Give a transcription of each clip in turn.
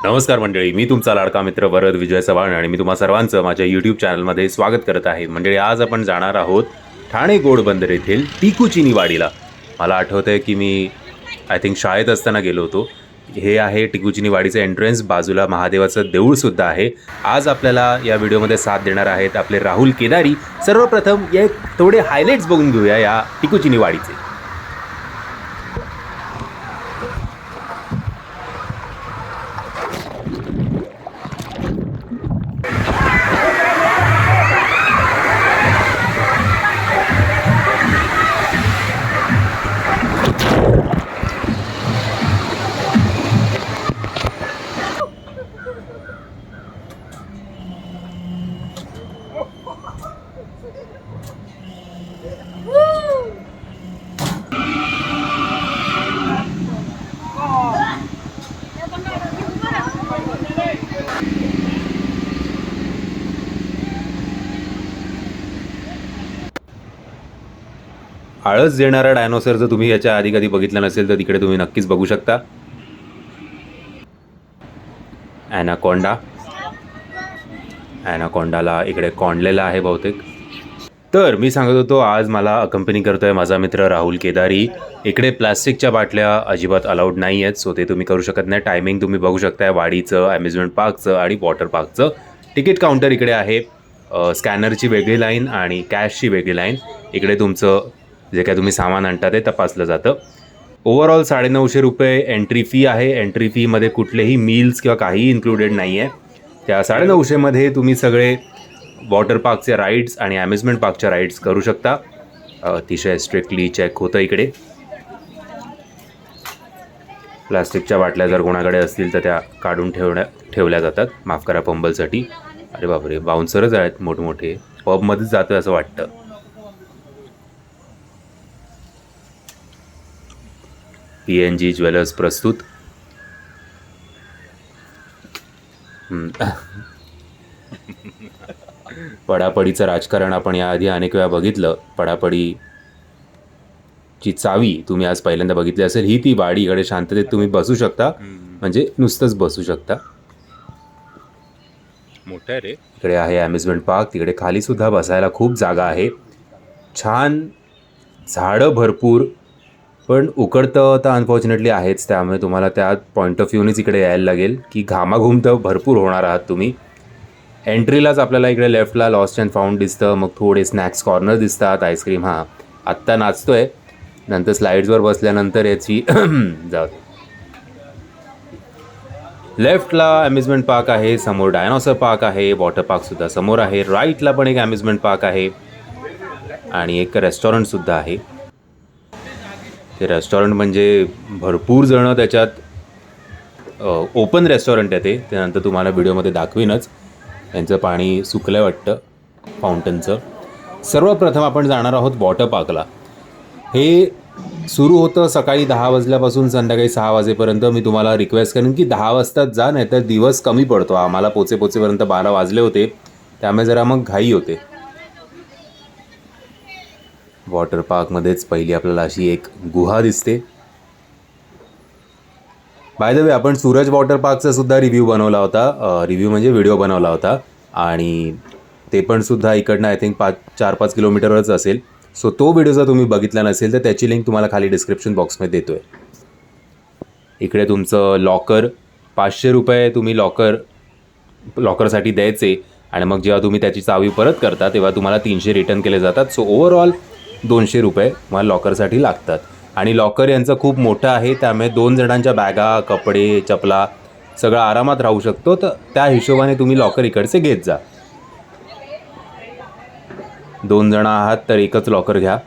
नमस्कार मंडळी, मी तुमचा लाडका मित्र वरद विजय चव्हाण आणि मी तुम्हा सर्वांचं माझ्या यूट्यूब चॅनलमध्ये स्वागत करत आहे. मंडळी, आज आपण जाणार आहोत ठाणे गोडबंदर येथील टिकुचिनी वाडीला. मला आठवतं आहे की मी आय थिंक शाळेत असताना गेलो होतो. हे आहे टिकुचिनी वाडीचं एंट्रन्स, बाजूला महादेवाचं देऊळसुद्धा आहे. आज आपल्याला या व्हिडिओमध्ये साथ देणार आहेत आपले राहुल केदारी. सर्वप्रथम या थोडे हायलाईट्स बघून घेऊया या टिकुचिनी वाडीचे. आळस देणारा डायनोसर जर तुम्ही याच्या आधी कधी बघितला नसेल तर तिकडे तुम्ही नक्कीच बघू शकता. ॲनाकोंडाला इकडे कोंडलेला आहे बहुतेक. तर मी सांगत होतो, आज मला कंपनी करतोय माझा मित्र राहुल केदारी. इकडे प्लास्टिकच्या बाटल्या अजिबात अलाउड नाही आहेत, सो ते तुम्ही करू शकत नाही. टायमिंग तुम्ही बघू शकताय वाडीचं, अम्युजमेंट पार्कचं आणि वॉटर पार्कचं. तिकीट काउंटर इकडे आहे. स्कॅनरची वेगळी लाईन आणि कॅशची वेगळी लाईन. इकडे तुमचं जे काय तुम्ही सामान आणता ते तपासलं जातं. ओव्हरऑल 950 रुपये एंट्री फी आहे. एंट्री फीमध्ये कुठलेही मील्स किंवा काहीही इन्क्लुडेड नाही आहे. त्या 950मध्ये तुम्ही सगळे वॉटर पार्कचे राईड्स आणि अम्युजमेंट पार्कच्या राईड्स करू शकता. अतिशय स्ट्रिक्टली चेक होतं इकडे. प्लास्टिकच्या बाटल्या जर कोणाकडे असतील तर त्या काढून ठेवल्या जातात. माफ करा, पंबलसाठी. अरे बापरे, बाउन्सरच आहेत मोठमोठे. पबमध्येच जातं असं वाटतं. PNG ज्वेलर्स प्रस्तुत. पडापडीचं राजकारण आपण याआधी अनेक वेळा बघितलं. पडापडीची चावी तुम्ही आज पहिल्यांदा बघितली असेल. ही ती वाडी. इकडे शांततेत तुम्ही बसू शकता, म्हणजे नुसतंच बसू शकता. मोठं आहे रे. इकडे आहे अम्युजमेंट पार्क. तिकडे खाली सुद्धा बसायला खूप जागा आहे. छान झाडं भरपूर, पण उकडतं तर अनफॉर्च्युनेटली आहेच. त्यामुळे तुम्हाला त्या पॉईंट ऑफ व्ह्यूनेच इकडे यायला लागेल की घामाघूम तर भरपूर होणार आहात तुम्ही. एंट्रीलाच आपल्याला इकडे लेफ्टला लॉस्ट अँड फाउंड दिसतं. मग थोडे स्नॅक्स कॉर्नर दिसतात. आईस्क्रीम, हां आत्ता नाचतोय, नंतर स्लाईड्सवर बसल्यानंतर याची जाऊ. लेफ्टला अम्युजमेंट पार्क आहे, समोर डायनॉसर पार्क आहे, वॉटर पार्कसुद्धा समोर आहे. राईटला पण एक अम्युजमेंट पार्क आहे आणि एक रेस्टॉरंटसुद्धा आहे. ते रेस्टॉरंट म्हणजे भरपूर जणं त्याच्यात ओपन रेस्टॉरंट आहे ते. त्यानंतर तुम्हाला व्हिडिओमध्ये दाखवीनच. त्यांचं पाणी सुकलं वाटतं फाउंटनचं. सर्वप्रथम आपण जाणार आहोत वॉटर पार्कला. हे सुरू होतं सकाळी 10 वाजल्यापासून संध्याकाळी 6 वाजेपर्यंत. मी तुम्हाला रिक्वेस्ट करेन की 10 वाजताच जा, नाहीतर दिवस कमी पडतो. आम्हाला पोचेपर्यंत 12 वाजले होते, त्यामुळे जरा मग घाई होते. वॉटर पार्कमध्येच पहिली आपल्याला अशी एक गुहा दिसते. बाय द वे, आपण सूरज वॉटर पार्कचा सुद्धा रिव्ह्यू बनवला होता. रिव्ह्यू म्हणजे व्हिडिओ बनवला होता, आणि ते पण सुद्धा इकडनं आय थिंक 4-5 किलोमीटरवरच असेल. सो तो व्हिडिओ जर तुम्ही बघितला नसेल तर त्याची लिंक तुम्हाला खाली डिस्क्रिप्शन बॉक्समध्ये देतो आहे. इकडे तुमचं लॉकर, 500 रुपये तुम्ही लॉकरसाठी द्यायचे, आणि मग जेव्हा तुम्ही त्याची चावी परत करता तेव्हा तुम्हाला 300 रिटर्न केले जातात. सो ओव्हरऑल 200 रुपये मला लॉकरसाठी लागतात. आणि लॉकर यांचं खूप मोठं आहे, त्यामुळे 2 जणांच्या बॅगा, कपडे, चपला सगळं आरामात राहू शकतो. तर त्या हिशोबाने तुम्ही लॉकर इकडचे घेत जा. 2 जण आहात तर एकच लॉकर घ्या.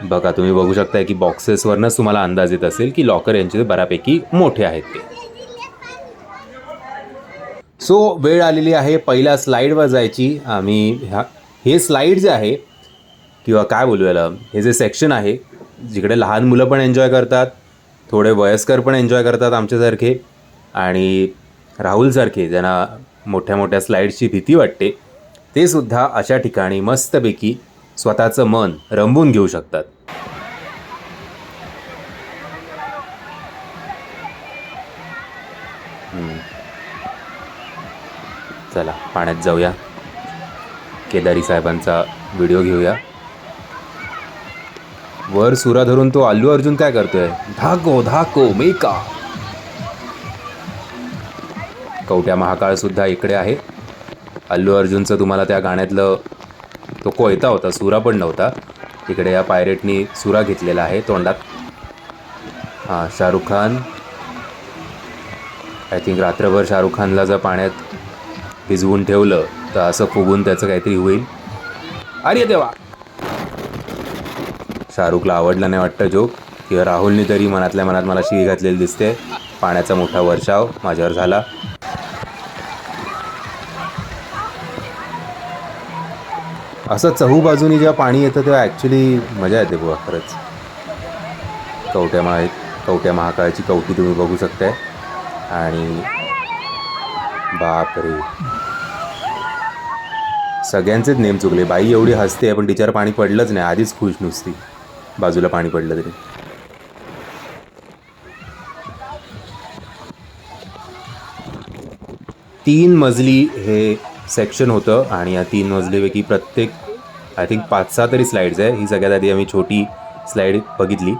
बघा, तुम्ही बघू शकताय की बॉक्सेसवरनंच तुम्हाला अंदाज येत असेल की लॉकर यांचे बऱ्यापैकी मोठे आहेत ते. सो वेळ आलेली आहे पहिल्या स्लाईडवर जायची. हे स्लाईड जे आहे, किंवा काय बोलू याला, हे जे सेक्शन आहे, जिकडे लहान मुलं पण एन्जॉय करतात, थोडे वयस्कर पण एन्जॉय करतात आमच्यासारखे, आणि राहुलसारखे ज्यांना मोठ्या मोठ्या स्लाईड्सची भीती वाटते, ते सुद्धा अशा ठिकाणी मस्तपैकी स्वतःचं मन रमवून घेऊ शकतात. चला पाण्यात जाऊया, केदारी साहेबांचा व्हिडिओ घेऊया. वर सुरा धरून तो अल्लू अर्जुन काय करतोय, धाको धाको मेका. कवट्या महाकाळ सुद्धा इकडे आहे. अल्लू अर्जुनचं तुम्हाला त्या गाण्यातलं तो कोयता होता, सुरा पण नव्हता. इकडे या पायरेटनी सुरा घेतलेला आहे तोंडात. हां, शाहरुख खान. आय थिंक रात्रभर शाहरुख खानला जर पाण्यात भिजवून ठेवलं तर असं फुगून त्याचं काहीतरी होईल. अरे देवा, शाहरुखला आवडला नाही वाटतं जोक, किंवा राहुलने तरी मनातल्या मनात मला शिवी घातलेली दिसते. पाण्याचा मोठा वर्षाव माझ्यावर झाला. असं चहूबाजूनी जेव्हा पाणी येतं तेव्हा ॲक्च्युली मजा येते बुवा खरंच. कवट्या महाकाळची कवटी तुम्ही बघू शकताय. आणि बापरे, सगळ्यांचेच नेम चुकले. बाई एवढी हसते पण तिच्यावर पाणी पडलंच नाही, आधीच खुश नुसती, बाजूला पाणी पडलं तरी. तीन मजली हे सेक्शन होतं आणि या 3 मजलीपैकी प्रत्येक आय थिंक 5-6 तरी स्लाईड्स आहे. ही सगळ्यात आधी आम्ही छोटी स्लाईड बघितली.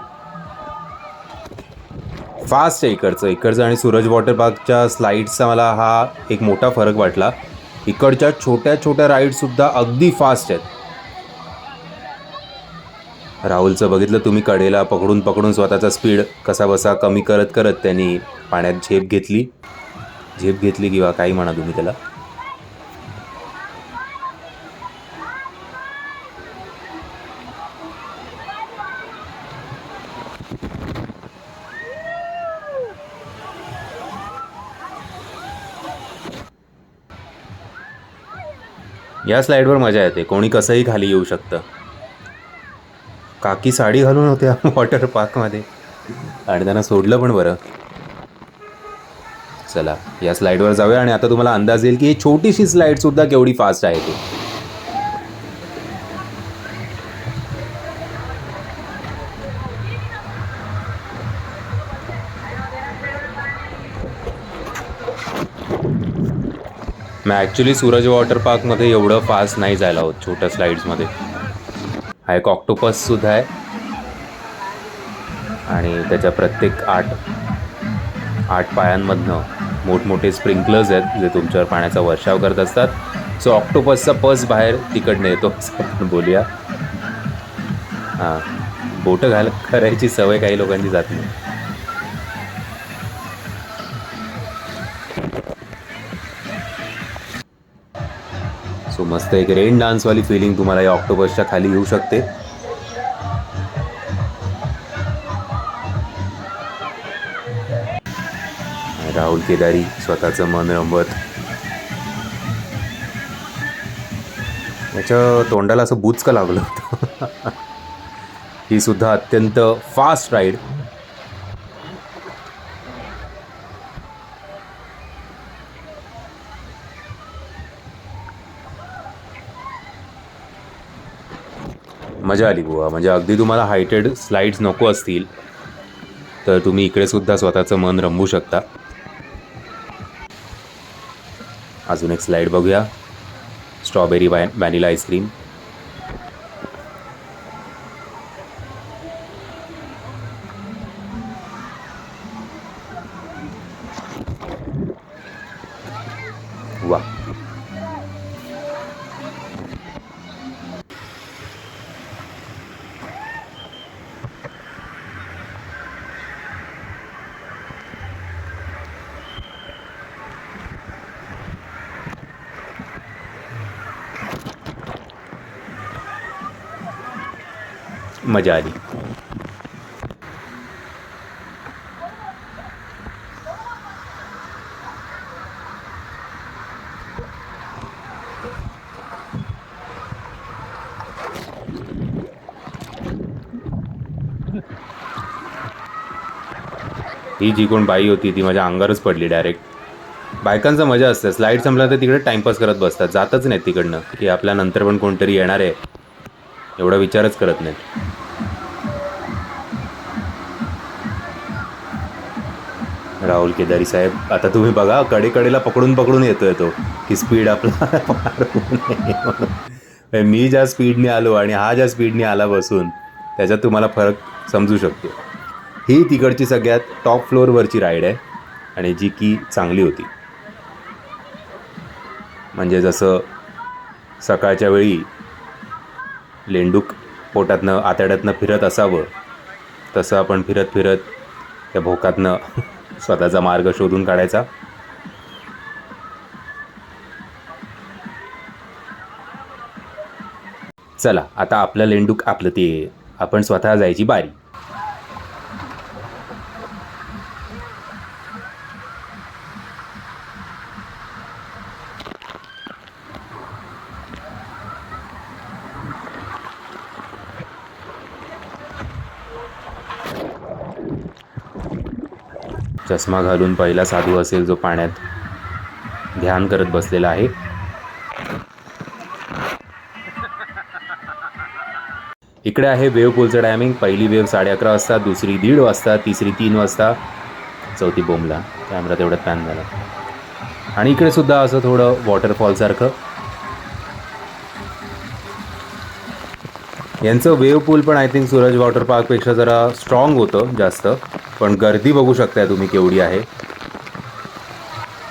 फास्ट आहे इकडचं आणि सूरज वॉटर पार्कच्या स्लाईड्सचा मला हा एक मोठा फरक वाटला. इकडच्या छोट्या छोट्या राईडसुद्धा अगदी फास्ट आहेत. राहुलचं बघितलं तुम्ही, कडेला पकडून पकडून स्वतःचा स्पीड कसा बसा कमी करत करत त्यांनी पाण्यात झेप घेतली किंवा काही म्हणा तुम्ही त्याला. या स्लाईडवर मजा येते, कोणी कसंही खाली येऊ शकतं. काकी साडी घालून होत्या वॉटर पार्कमध्ये आणि त्यांना सोडलं पण बरं. चला या स्लाईडवर जाऊया आणि आता तुम्हाला अंदाज येईल की ही छोटीशी स्लाईडसुद्धा केवढी फास्ट आहे ती. मी ॲक्च्युली सूरज वॉटर पार्कमध्ये एवढं फास्ट नाही जायला होत छोट्या स्लाईड्समध्ये. हा एक ऑक्टोपससुद्धा आहे आणि त्याच्या प्रत्येक 8 पायांमधनं मोठमोठे स्प्रिंकलर्स आहेत जे तुमच्यावर पाण्याचा वर्षाव करत असतात. सो ऑक्टोपसचा पस बाहेर तिकडनं येतो असं आपण बोलूया. हां, बोटं करायची सवय काही लोकांची जात नाही. सो मस्त एक रेन डान्सवाली फिलिंग तुम्हाला या ऑक्टोपसच्या खाली येऊ शकते. राहुल केदारी स्वतःचं मन रमवत. याच्या तोंडाला असं बुचकं लागलं होतं. ही सुद्धा अत्यंत फास्ट राईड. मजा आली बुवा. म्हणजे अगदी तुम्हाला हायटेड स्लाईड्स नको असतील तर तुम्ही इकडे सुद्धा स्वतःचं मन रमवू शकता. अजून एक स्लाईड बघूया, स्ट्रॉबेरी व्हॅनिला आईस्क्रीम. वा, मजा आली. ही जी कोण बाई होती ती माझ्या अंगावरच पडली डायरेक्ट. बायकांचा मजा असते, स्लाईड संपला तर तिकडे टाइमपास करत बसतात, जातच नाहीत तिकडनं की आपल्या नंतर पण कोणतरी येणार आहे एवढा विचारच करत नाहीत. राहुल केदारी साहेब, आता तुम्ही बघा कडेकडेला पकडून पकडून येतोय तो, की स्पीड आपला पार होऊ नये म्हणून. मी ज्या स्पीडने आलो आणि हा ज्या स्पीडने आला बसून, त्याच्यात तुम्हाला फरक समजू शकतो. ही तिकडची सगळ्यात टॉप फ्लोअरवरची राईड आहे आणि जी की चांगली होती. म्हणजे जसं सकाळच्या वेळी लेंडूक पोटातनं आतड्यातनं फिरत असावं, तसं आपण फिरत फिरत त्या भोकातनं स्वतःचा मार्ग शोधून काढायचा. चला आता आपलं लेंडूक आपलं ते आपण स्वतः जायची बारी. चष्मा घालून पहिला साधू असेल जो पाण्यात ध्यान करत बसलेला आहे. इकडे आहे वेव्ह पूलचं टायमिंग. पहिली वेव्ह 11:30 वाजता, दुसरी 1:30 वाजता, तिसरी 3 वाजता, चौथी बोमला. कॅमेरा तेवढ्यात पॅन झाला. आणि इकडे सुद्धा असं थोडं वॉटरफॉलसारखं. यांचं वेव्ह पूल पण आय थिंक सूरज वॉटर पार्कपेक्षा जरा स्ट्रॉंग होतं जास्त, पण गर्दी बघू शकताय तुम्ही केवढी आहे.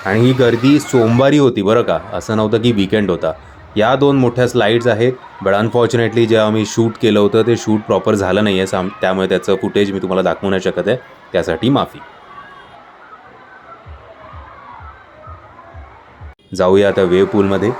आणि ही गर्दी सोमवारी होती बरं का, असं नव्हतं की वीकेंड होता. या 2 मोठ्या स्लाईड्स आहेत, बट अनफॉर्च्युनेटली जेव्हा मी शूट केलं होतं ते शूट प्रॉपर झालं नाही आहे, त्यामुळे त्याचं फुटेज मी तुम्हाला दाखवू नाही शकत आहे, त्यासाठी माफी. जाऊया आता वेव्ह पूलमध्ये.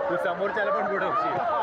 तू समोरच्याला पण बुडवशील.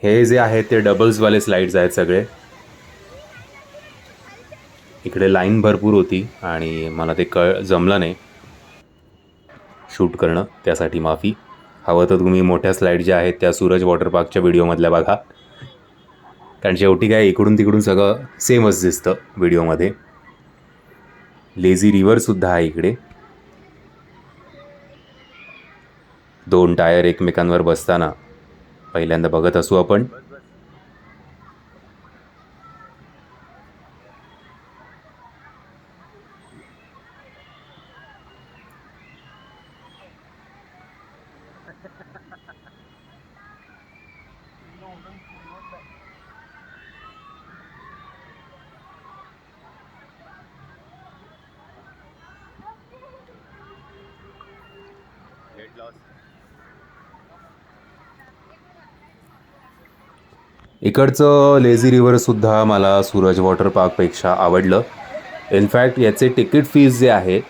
हे जे आहेत ते डबल्सवाले स्लाइड्स आहेत सगळे. इकडे लाईन भरपूर होती आणि मला ते जमलं नाही शूट करणं, त्यासाठी माफी. हवं तर तुम्ही मोठ्या स्लाईड ज्या आहेत त्या सूरज वॉटर पार्कच्या व्हिडिओमधल्या बघा, कारण शेवटी काय इकडून तिकडून सगळं सेमच दिसतं व्हिडिओमध्ये. लेझी रिव्हरसुद्धा आहे इकडे. 2 टायर एकमेकांवर बसताना पहिल्यांदा बघत असू आपण. इकडचं लेझी रिव्हरसुद्धा मला सूरज वॉटर पार्कपेक्षा आवडलं. इनफॅक्ट याचे तिकीट फीज जे आहेत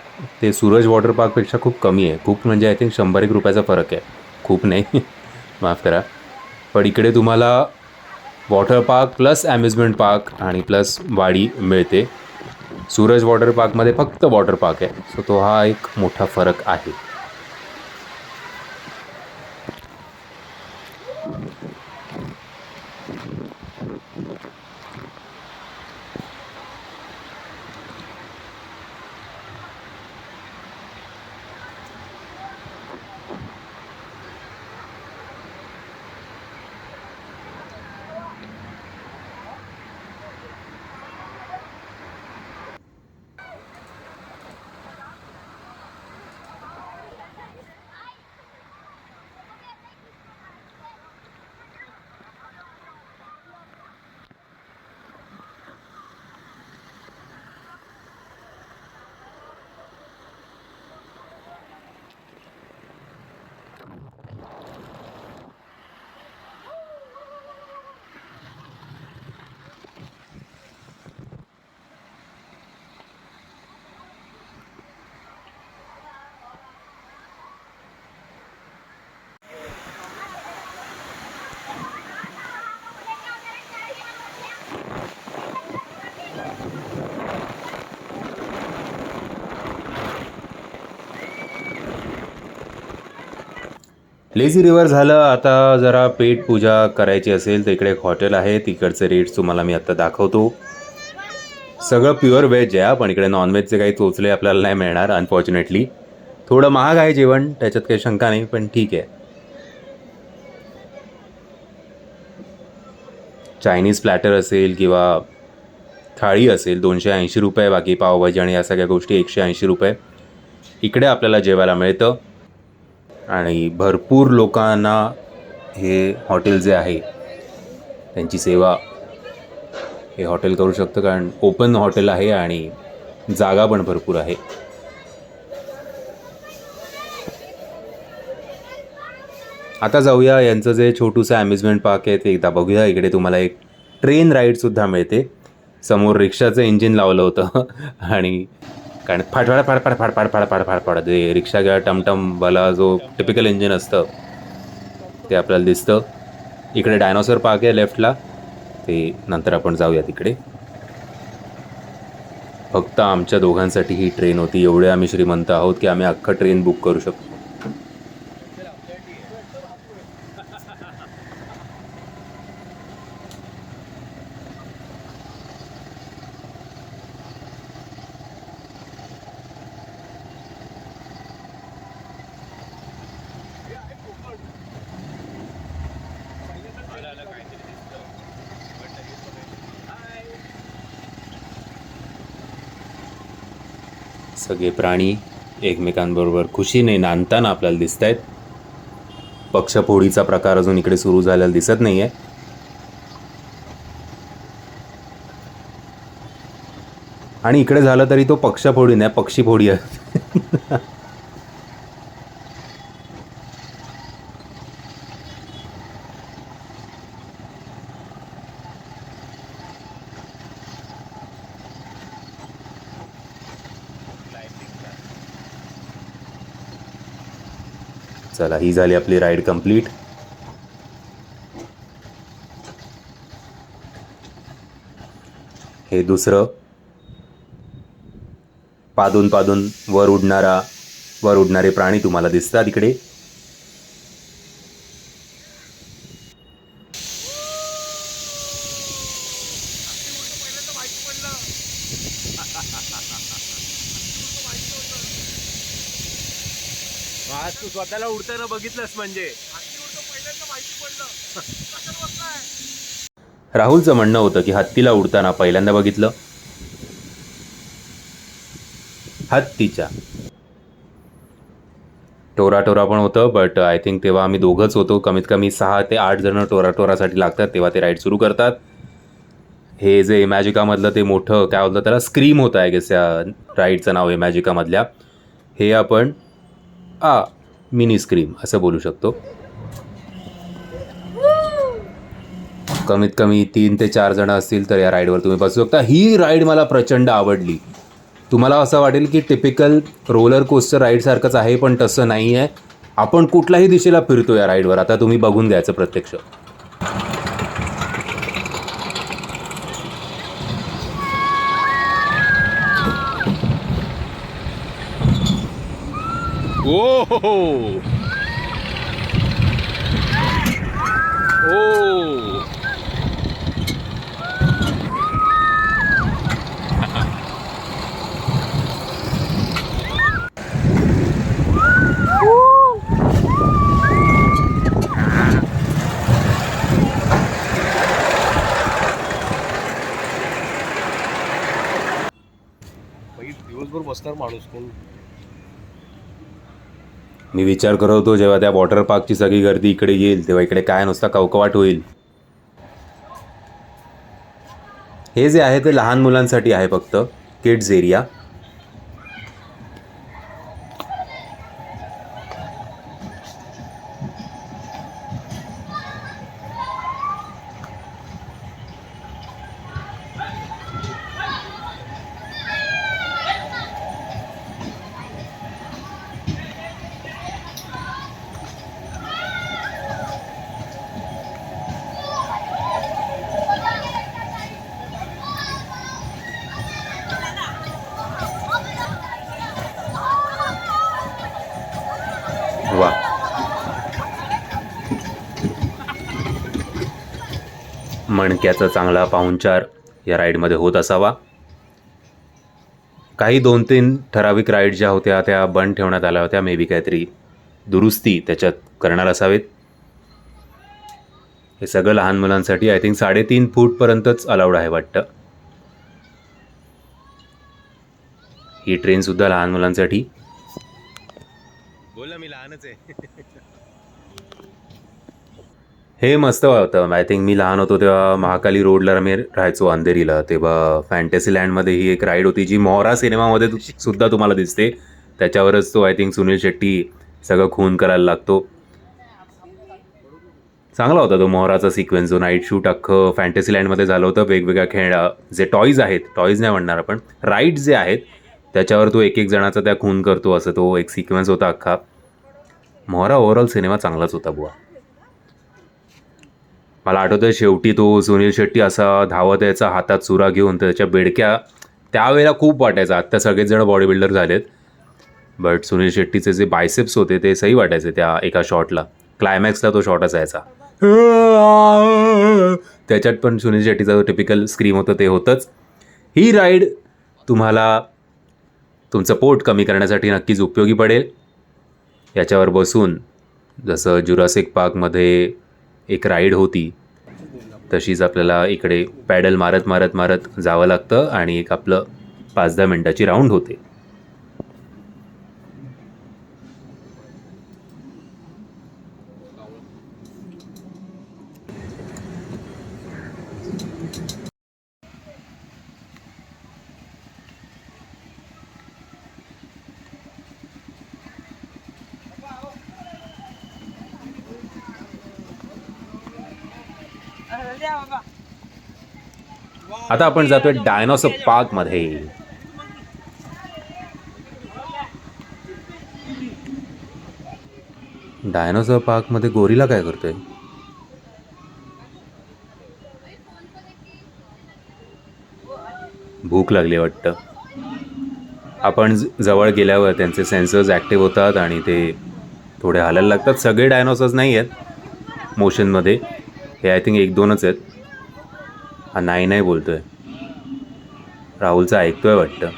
ते सूरज वॉटर पार्कपेक्षा खूप कमी आहे. खूप म्हणजे आय थिंक 100 रुपयाचा फरक आहे. खूप नाही माफ करा. पण इकडे तुम्हाला वॉटर पार्क प्लस ॲम्युजमेंट पार्क आणि प्लस वाडी मिळते. सूरज वॉटर पार्कमध्ये फक्त वॉटर पार्क आहे. सो तो हा एक मोठा फरक आहे. लेझी रिव्हर झालं. आता जरा पेट पूजा करायची असेल तर इकडे एक हॉटेल आहे. तिकडचे रेट्स तुम्हाला मी आत्ता दाखवतो. सगळं प्युअर व्हेज आहे, पण इकडे नॉनव्हेजचे काही चोचले आपल्याला नाही मिळणार अनफॉर्च्युनेटली. थोडं महाग आहे जेवण, त्याच्यात काही शंका नाही, पण ठीक आहे. चायनीज प्लॅटर असेल किंवा थाळी असेल 280 रुपये. बाकी पावभाजी आणि या सगळ्या गोष्टी 180 रुपये. इकडे आपल्याला जेवायला मिळतं. आणि भरपूर लोकांना हे हॉटेल जे आहे त्यांची सेवा हे हॉटेल करू शकतं, कारण ओपन हॉटेल आहे आणि जागा पण भरपूर आहे. आता जाऊया यांचं जे छोटूसं ॲम्युजमेंट पार्क आहे ते एकदा बघूया. इकडे तुम्हाला एक ट्रेन राईडसुद्धा मिळते. समोर रिक्षाचं इंजिन लावलं होतं आणि कारण फाडफाड फाडफाड फाडफाड फाडफाड फाडफाड जे रिक्षा किंवा टमटमवाला जो टिपिकल इंजिन असतं ते आपल्याला दिसतं. इकडे डायनॉसॉर पार्क आहे लेफ्टला, ते नंतर आपण जाऊया तिकडे. फक्त आमच्या दोघांसाठी ही ट्रेन होती. एवढे आम्ही श्रीमंत आहोत की आम्ही अख्खं ट्रेन बुक करू शकतो. सगळे प्राणी एकमेकांबरोबर खुशीने नांदताना आपल्याला दिसत आहेत. पक्षफोडीचा प्रकार अजून इकडे सुरू झालेला दिसत नाही आहे. आणि इकडे झालं तरी तो पक्षफोडी नाही, पक्षीफोडी आहे. चला, ही झाली आपली राईड कंप्लीट. हे दुसरं पादून पादून वर उडणारे प्राणी तुम्हाला दिसतात इकडे. आज तू स्वतःला उडताना बघितलंस म्हणजे. राहुलचं म्हणणं होतं की हत्तीला उडताना पहिल्यांदा बघितलं. हत्तीच्या टोराटोरा पण होतं, बट आय थिंक तेव्हा आम्ही दोघंच होतो. कमीत कमी 6 ते 8 जण टोराटोरासाठी लागतात तेव्हा ते राईड सुरू करतात. हे जे इमॅजिकामधलं ते मोठं काय होतं त्याला स्क्रीम होतं आहे गेस या राईडचं नाव इमॅजिकामधल्या. हे आपण मिनी स्क्रीम असं बोलू शकतो. कमीत कमी 3 ते 4 जण असतील तर या राईडवर तुम्ही बसू शकता. ही राईड मला प्रचंड आवडली. तुम्हाला असं वाटेल की टिपिकल रोलर कोस्टर राईडसारखंच आहे, पण तसं नाही आहे. आपण कुठल्याही दिशेला फिरतो या राईडवर. आता तुम्ही बघून घ्यायचं प्रत्यक्ष. ओ ओ दिवसभर बसणार माणूस कोण. मी विचार करत होतो जेव्हा त्या वॉटर पार्कची सगळी गर्दी इकडे येईल तेव्हा इकडे काय नुसता कवकवाट होईल. हे जे आहे ते लहान मुलांसाठी आहे, फक्त किड्स एरिया. वा, मणक्याचा चांगला पाहुणचार या राईडमध्ये होत असावा. काही 2-3 ठराविक राईड ज्या होत्या त्या बंद ठेवण्यात आल्या होत्या. मे बी काहीतरी दुरुस्ती त्याच्यात करणार असावेत. हे सगळं लहान मुलांसाठी आय थिंक 3.5 फूटपर्यंतच अलाउड आहे वाटतं. ही ट्रेनसुद्धा लहान मुलांसाठी. बोल ना, मी लहानच आहे. हे मस्त होतं. आय थिंक मी लहान होतो तेव्हा महाकाली रोडला आम्ही राहायचो अंधेरीला. तेव्हा फॅन्टसी लँडमध्ये ही एक राईड होती जी मोहरा सिनेमामध्ये सुद्धा तुम्हाला दिसते. त्याच्यावरच तो आय थिंक सुनील शेट्टी सगळं खून करायला लागतो. चांगला होता तो मोहराचा सिक्वेन्स. जो नाईट शूट अख्खं फॅन्टसी लँडमध्ये झालं होतं. वेगवेगळ्या खेळ जे टॉईज आहेत, टॉईज नाही म्हणणार आपण, राईड्स जे आहेत त्याच्यावर तो एक जणाचा त्या खून करतो असं तो एक सिक्वेन्स होता अख्खा. मोहरा ओव्हरऑल सिनेमा चांगलाच होता बुवा. मला आठवतं शेवटी तो सुनील शेट्टी असा धावत यायचा हातात सुरा घेऊन, त्याच्या बेडक्या त्यावेळेला खूप वाटायचा. आत्ता सगळेच जण बॉडी बिल्डर झालेत, बट सुनील शेट्टीचे जे बायसेप्स होते ते सही वाटायचे त्या एका शॉटला. क्लायमॅक्सला तो शॉट असायचा. त्याच्यात पण सुनील शेट्टीचा जो टिपिकल स्क्रीम होतं ते होतंच. ही राईड तुम्हाला तुमचं पोट कमी करण्यासाठी नक्कीच उपयोगी पडेल. याच्यावर बसून जसं जुरासिक पार्कमध्ये एक राईड होती तशीच आपल्याला इकडे पॅडल मारत मारत मारत जावं लागतं आणि एक आपलं 5-10 मिनटाची राऊंड होते. आता आपण जातोय डायनोसॉर पार्कमध्ये. डायनोसॉर पार्कमध्ये गोरिला काय करतोय? भूक लागली वाटतं. आपण जवळ गेल्यावर त्यांचे सेन्सर्स ॲक्टिव्ह होतात आणि ते थोडे हालायला लागतात. सगळे डायनोसॉर्स नाही आहेत मोशनमध्ये, हे आय थिंक 1-2च आहेत. हा नाही बोलतोय. राहुलचं ऐकतोय वाटतं.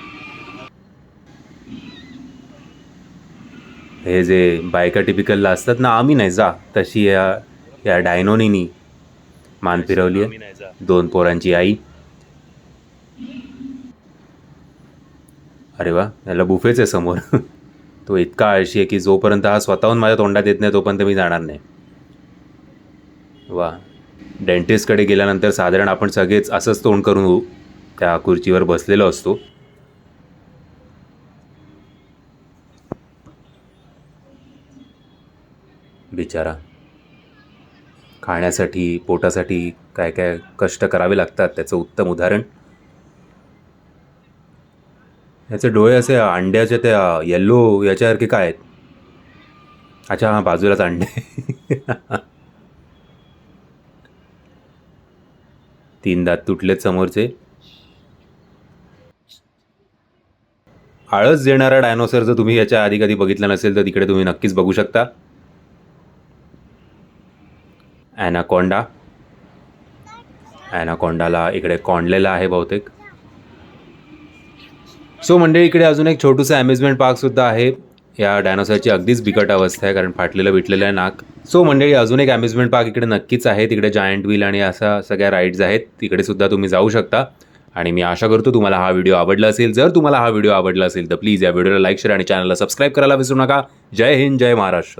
हे जे बायका टिपिकलला असतात ना, आम्ही नाही जा, तशी या डायनोनी मान फिरवली आहे. 2 पोरांची आई. अरे वा, याला बुफेच आहे समोर. तो इतका आळशी आहे की जोपर्यंत हा स्वतःहून माझ्या तोंडात येत नाही तोपर्यंत मी जाणार नाही. वा, डेंटिस्टकडे गेल्यानंतर साधारण आपण सगळेच असंच तोंड करून त्या खुर्चीवर बसलेलो असतो. बिचारा, खाण्यासाठी पोटासाठी काय काय कष्ट करावे लागतात त्याचं उत्तम उदाहरण. याचे डोळे असे अंड्याच्या त्या येल्लो याच्यासारखे काय आहेत? अच्छा हां, बाजूलाच अंडे. 3 दात तुटलेत समोरचे. आळस देणारा डायनोसर जर तुम्ही याच्या आधी कधी बघितला नसेल तर तिकडे तुम्ही नक्कीच बघू शकता. ॲनाकोंडा. ॲनाकोंडाला इकडे कोंडलेला आहे बहुतेक. सो मंडळी, इकडे अजून एक छोटूसं अम्युजमेंट पार्कसुद्धा आहे. या डायनोसरची अगदीच बिकट अवस्था आहे कारण फाटलेलं बिटलेलं आहे नाक. सो मंडळी, अजून एक अम्युजमेंट पार्क इकडे नक्कीच आहे. तिकडे जायंट व्हील आणि अशा सगळ्या राईड्स आहेत. तिकडे सुद्धा तुम्ही जाऊ शकता. आणि मी आशा करतो तुम्हाला हा व्हिडिओ आवडला असेल. जर तुम्हाला हा व्हिडिओ आवडला असेल तर प्लीज या व्हिडिओला लाईक, शेअर आणि चॅनलला सबस्क्राईब करायला विसरू नका. जय हिंद, जय महाराष्ट्र.